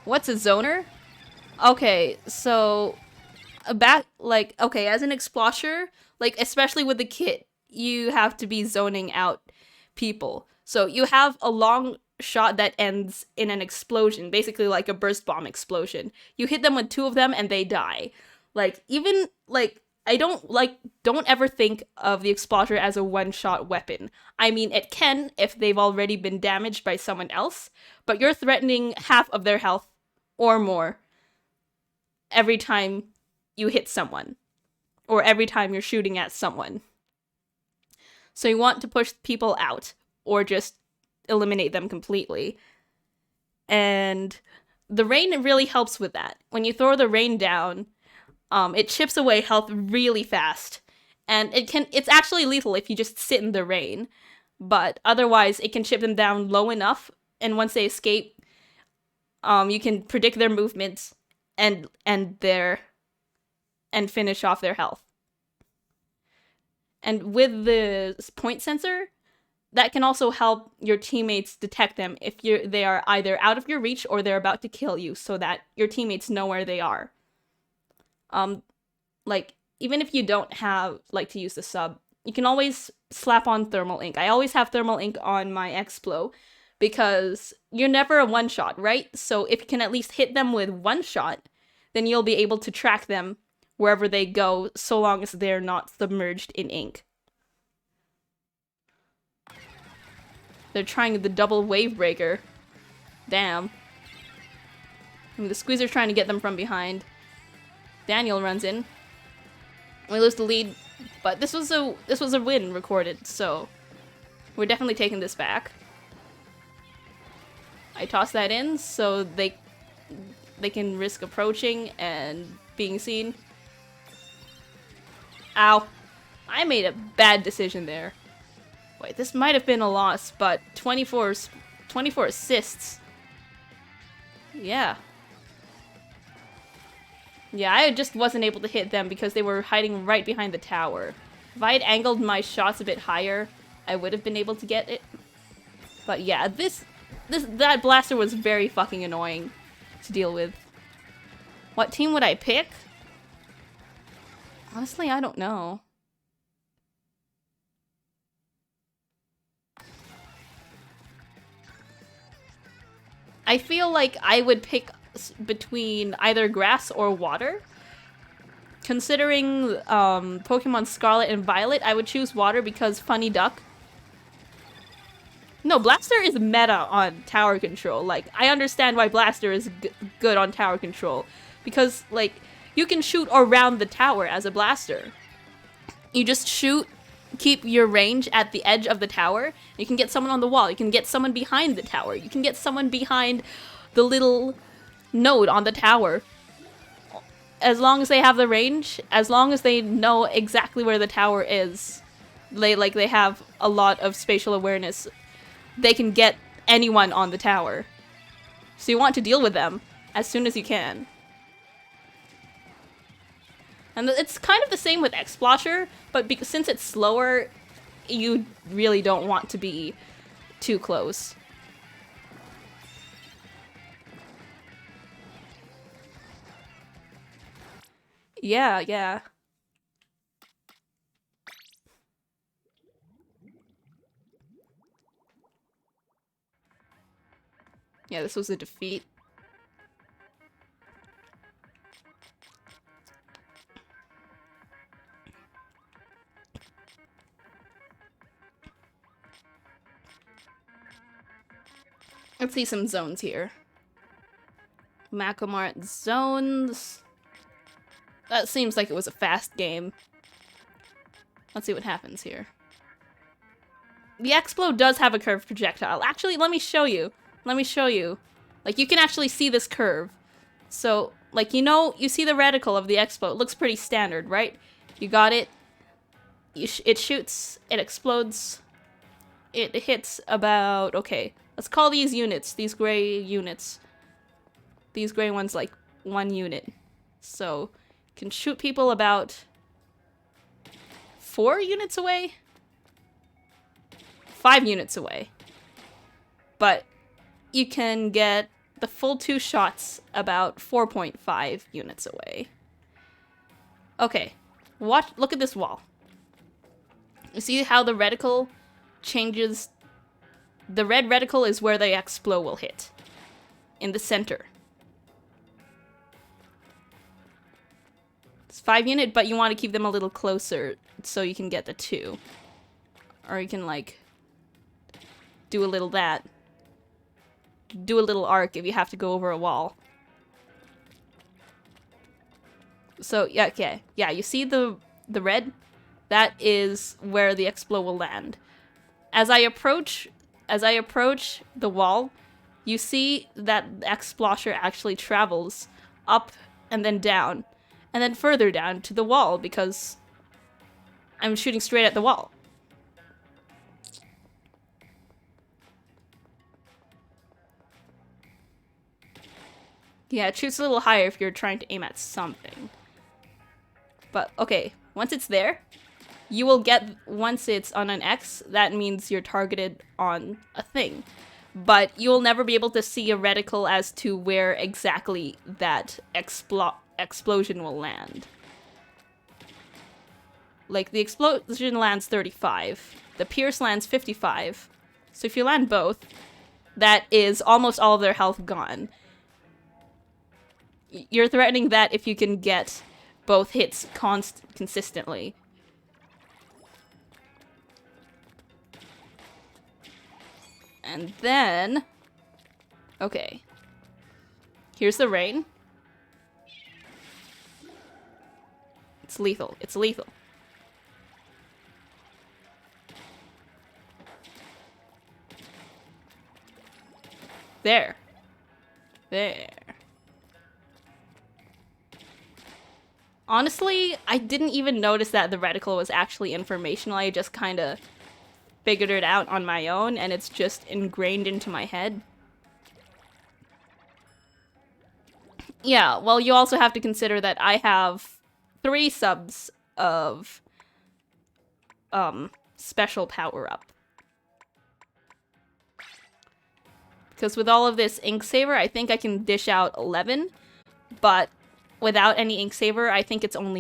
What's a zoner? Okay, so okay, as an Explosher, like especially with the kit, you have to be zoning out people. So you have a long shot that ends in an explosion, basically like a burst bomb explosion. You hit them with two of them and they die. Like even like I don't ever think of the Explosion as a one-shot weapon. I mean, it can if they've already been damaged by someone else, but you're threatening half of their health or more every time you hit someone or every time you're shooting at someone. So you want to push people out or just eliminate them completely. And the rain really helps with that. When you throw the rain down, it chips away health really fast. And it's actually lethal if you just sit in the rain. But otherwise it can chip them down low enough, and once they escape, you can predict their movements and finish off their health. And with the point sensor, that can also help your teammates detect them if they are either out of your reach or they're about to kill you, so that your teammates know where they are. Like even if you don't have to use the sub, you can always slap on thermal ink. I always have thermal ink on my Explo because you're never a one shot, right? So if you can at least hit them with one shot, then you'll be able to track them wherever they go, so long as they're not submerged in ink. They're trying the double wave breaker. Damn. I mean, the squeezer's trying to get them from behind. Daniel runs in. We lose the lead, but this was a win recorded, so we're definitely taking this back. I toss that in so they can risk approaching and being seen. Ow. I made a bad decision there. Wait, this might have been a loss, but 24 assists. Yeah. Yeah, I just wasn't able to hit them because they were hiding right behind the tower. If I had angled my shots a bit higher, I would have been able to get it. But yeah, that blaster was very fucking annoying to deal with. What team would I pick? Honestly, I don't know. I feel like I would pick between either grass or water. Considering Pokemon Scarlet and Violet, I would choose water because Funny Duck. No, Blaster is meta on tower control. Like, I understand why Blaster is good on tower control. Because, like, you can shoot around the tower as a Blaster. You just shoot, keep your range at the edge of the tower. You can get someone on the wall. You can get someone behind the tower. You can get someone behind the little node on the tower. As long as they have the range, as long as they know exactly where the tower is, they have a lot of spatial awareness, they can get anyone on the tower. So you want to deal with them as soon as you can. And it's kind of the same with Explosher, but since it's slower, you really don't want to be too close. Yeah, yeah. Yeah, this was a defeat. Let's see some zones here. Macamart zones. That seems like it was a fast game. Let's see what happens here. The Explo does have a curved projectile. Actually, let me show you. Let me show you. Like, you can actually see this curve. So, like, you see the reticle of the Explo. It looks pretty standard, right? You got it. It shoots. It explodes. It hits about... Okay, let's call these units. These gray units. These gray ones, like, 1 unit. So, can shoot people about 4 units away? 5 units away. But you can get the full 2 shots about 4.5 units away. Okay, look at this wall. You see how the reticle changes? The red reticle is where the Explo will hit. In the center. It's 5 unit, but you want to keep them a little closer so you can get the 2. Or you can, like, do a little that. Do a little arc if you have to go over a wall. So, yeah, okay. Yeah, you see the red? That is where the Explo will land. As I approach the wall, you see that the Explosher actually travels up and then down. And then further down to the wall because I'm shooting straight at the wall. Yeah, it shoots a little higher if you're trying to aim at something. But, okay, once it's there, you will get, once it's on an X, that means you're targeted on a thing. But you'll never be able to see a reticle as to where exactly that explosion will land. Like, the explosion lands 35. The pierce lands 55. So if you land both, that is almost all of their health gone. You're threatening that if you can get both hits consistently. And then... Okay. Here's the rain. It's lethal. It's lethal. There. There. Honestly, I didn't even notice that the reticle was actually informational. I just kind of figured it out on my own, and it's just ingrained into my head. Yeah, well, you also have to consider that I have 3 subs of special power-up. Because with all of this ink saver, I think I can dish out 11, but without any ink saver, I think it's only